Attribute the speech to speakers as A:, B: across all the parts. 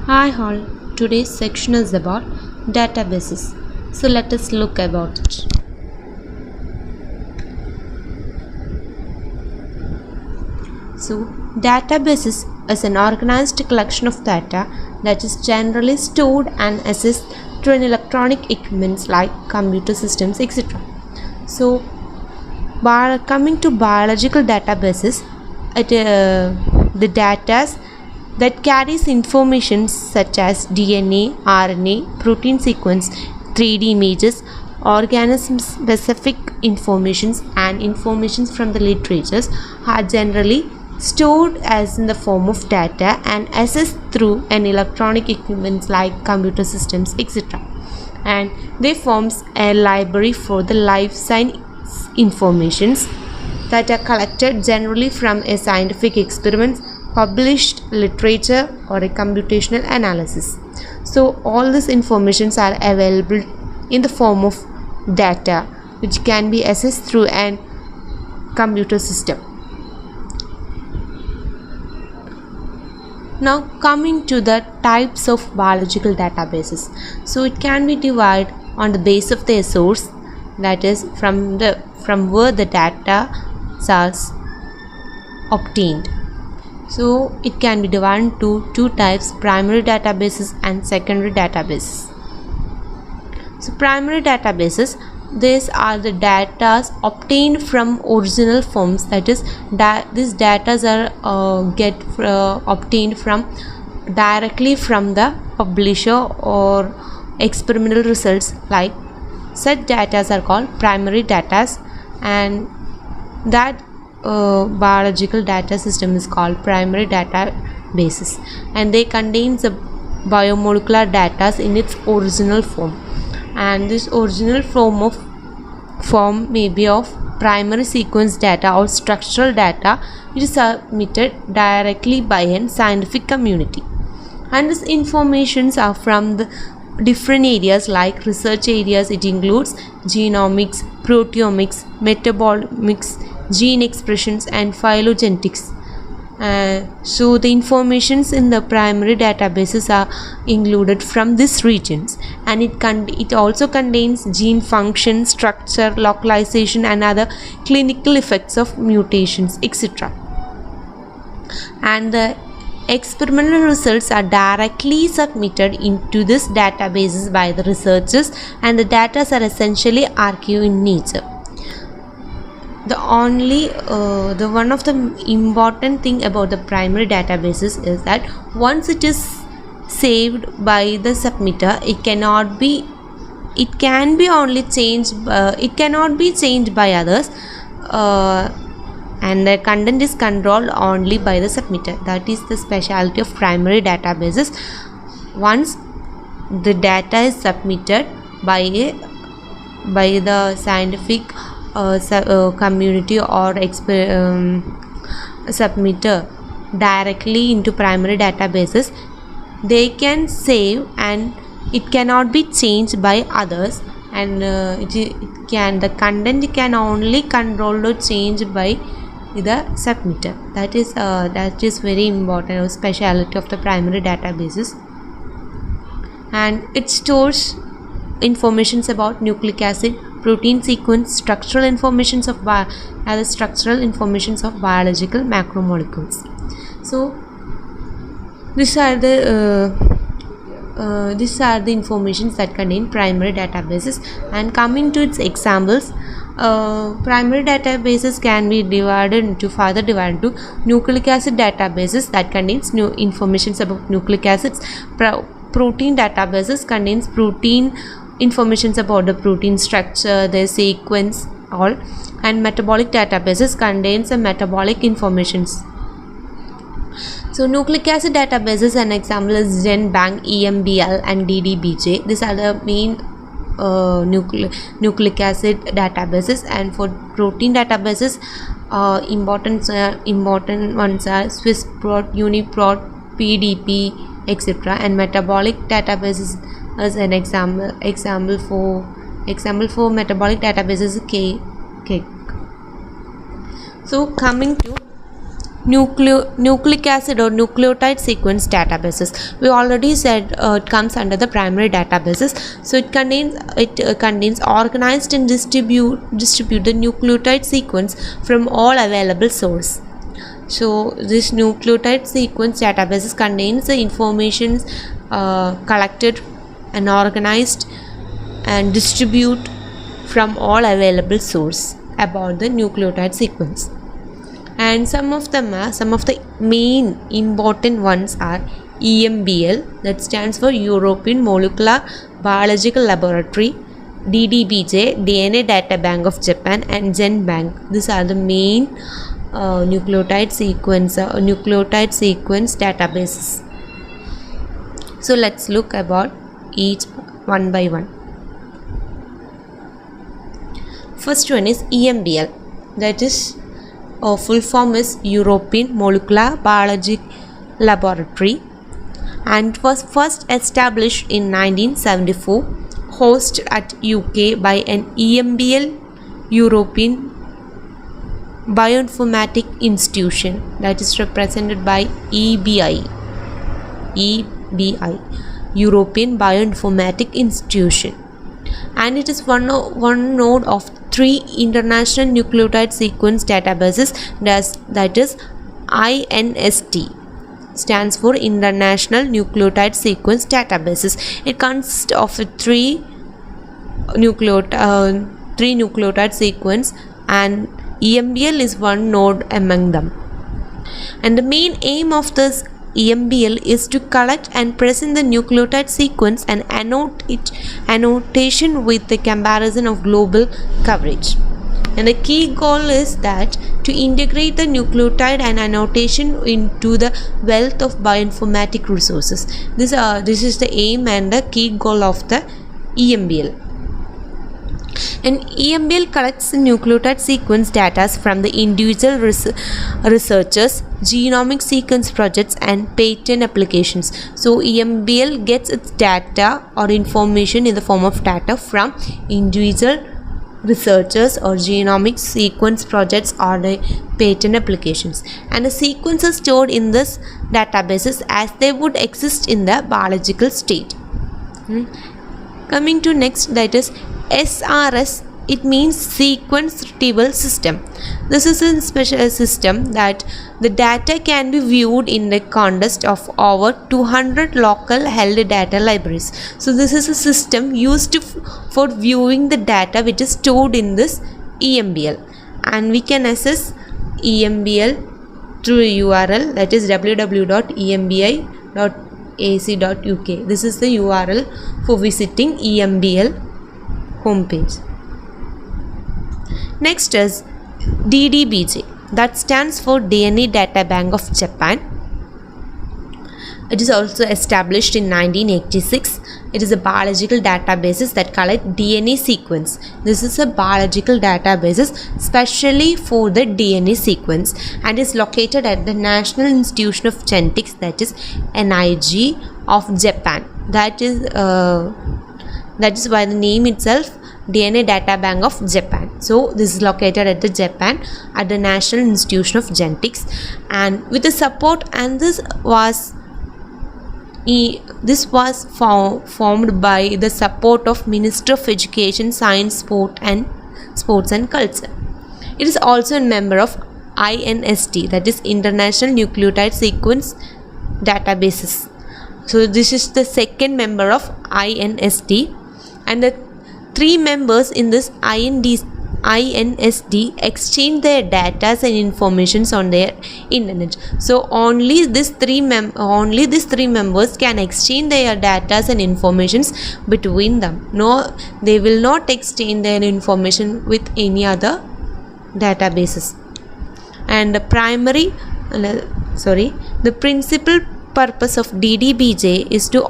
A: Hi all, today's section is about databases. So let us look about it. So databases is an organized collection of data that is generally stored and accessed through an electronic equipment like computer systems, etc. So coming to biological databases, the data that carries information such as DNA, RNA, protein sequence, 3D images, organism-specific informations and informations from the literatures are generally stored as in the form of data and accessed through an electronic equipment like computer systems, etc. And they forms a library for the life science informations that are collected generally from a scientific experiment, published literature or a computational analysis. So all these informations are available in the form of data which can be accessed through an computer system. Now coming to the types of biological databases. So it can be divided on the base of their source, that is from where the data is obtained. So it can be divided into two types, primary databases and secondary databases. So primary databases, these are the data obtained from original forms, that is these data are obtained from directly from the publisher or experimental results. Like such data are called primary data, and that biological data system is called primary databases, and they contain the biomolecular data in its original form, and this original form may be of primary sequence data or structural data which is submitted directly by a scientific community. And these informations are from the different areas like research areas. It includes genomics, proteomics, metabolomics, gene expressions and phylogenetics. So the informations in the primary databases are included from these regions, and it also contains gene function, structure, localization and other clinical effects of mutations, etc. And the experimental results are directly submitted into this databases by the researchers, and the data are essentially archived in nature. The one of the important thing about the primary databases is that once it is saved by the submitter, it cannot be changed by others, and the content is controlled only by the submitter. That is the specialty of primary databases. Once the data is submitted by the scientific community or submitter directly into primary databases, they can save and it cannot be changed by others, and the content can only controlled or changed by the submitter. That is very important speciality of the primary databases. And it stores informations about nucleic acid, protein sequence, structural informations of biological macromolecules. So these are the informations that contain primary databases. And coming to its examples, primary databases can be divided into nucleic acid databases that contains new informations about nucleic acids. Protein databases contains protein informations about the protein structure, their sequence, all. And metabolic databases contains the metabolic informations. So nucleic acid databases, an example is GenBank, EMBL and DDBJ. These are the main nucleic acid databases. And for protein databases, important ones are SwissProt, UniProt, PDP, etc. And metabolic databases as an example for metabolic databases, KIK. So coming to nucleic acid or nucleotide sequence databases. We already said it comes under the primary databases. So it contains organized and distribute the nucleotide sequence from all available source. So this nucleotide sequence databases contains the information collected and organized and distribute from all available source about the nucleotide sequence. And some of the main important ones are EMBL, that stands for European Molecular Biological Laboratory, DDBJ, DNA Data Bank of Japan, and GenBank. These are the main nucleotide sequence databases. So let's look about each one by one. First one is EMBL, that is full form is European Molecular Biology Laboratory, and was first established in 1974, hosted at UK by an EMBL, European Bioinformatics Institution, that is represented by EBI, European Bioinformatics Institution, and it is one node of 3 international nucleotide sequence databases, that is INST, stands for International Nucleotide Sequence Databases. It consists of 3 nucleotide sequence, and EMBL is one node among them. And the main aim of this EMBL is to collect and present the nucleotide sequence and annotation with the comparison of global coverage. And the key goal is that to integrate the nucleotide and annotation into the wealth of bioinformatic resources. This is the aim and the key goal of the EMBL. And EMBL collects the nucleotide sequence data from the individual researchers, genomic sequence projects, and patent applications. So EMBL gets its data or information in the form of data from individual researchers or genomic sequence projects or the patent applications. And the sequences stored in this databases as they would exist in the biological state. Coming to next, that is SRS, it means sequence retrieval system. This is a special system that the data can be viewed in the context of over 200 local held data libraries. So this is a system used for viewing the data which is stored in this EMBL, and we can access EMBL through a URL, that is www.embi.ac.uk. This is the URL for visiting EMBL homepage. Next is DDBJ, that stands for DNA Data Bank of Japan. It is also established in 1986. It is a biological database that collects DNA sequence. This is a biological database specially for the DNA sequence and is located at the National Institution of Genetics, that is NIG of Japan. That is by the name itself, DNA Data Bank of Japan. So this is located at the Japan at the National Institution of Genetics, and with the support, and this was formed by the support of Minister of Education, Science, Sports and Culture. It is also a member of INST, that is International Nucleotide Sequence Databases. So this is the second member of INST, and the 3 members in this INSD exchange their data and informations on their internet. So only these three members can exchange their data and informations between them. No, they will not exchange their information with any other databases. And the principal purpose of DDBJ is to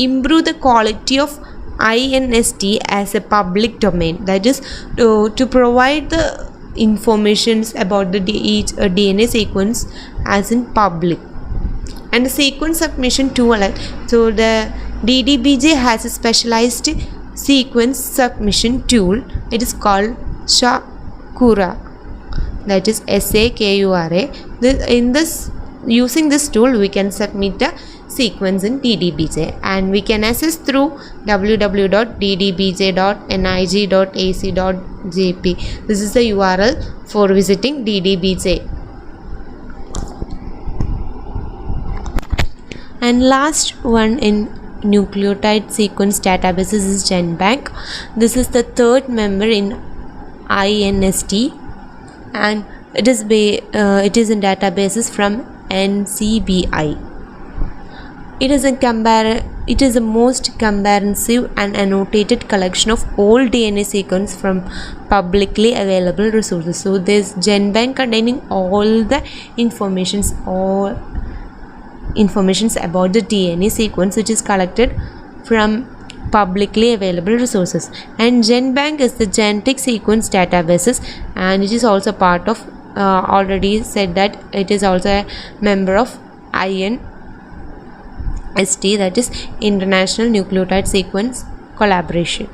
A: improve the quality of INST as a public domain, that is to provide the informations about each DNA sequence as in public. And the sequence submission tool, so the DDBJ has a specialized sequence submission tool. It is called Sakura. that is SAKURA. Using this tool we can submit a sequence in DDBJ, and we can access through www.ddbj.nig.ac.jp. This is the URL for visiting DDBJ. And last one in nucleotide sequence databases is GenBank. This is the third member in INST, and it is in databases from NCBI. It is a most comprehensive and annotated collection of all DNA sequence from publicly available resources. So there's GenBank containing all the informations about the DNA sequence which is collected from publicly available resources. And GenBank is the genetic sequence databases, and it is also part of already said that it is also a member of INST, that is International Nucleotide Sequence Collaboration.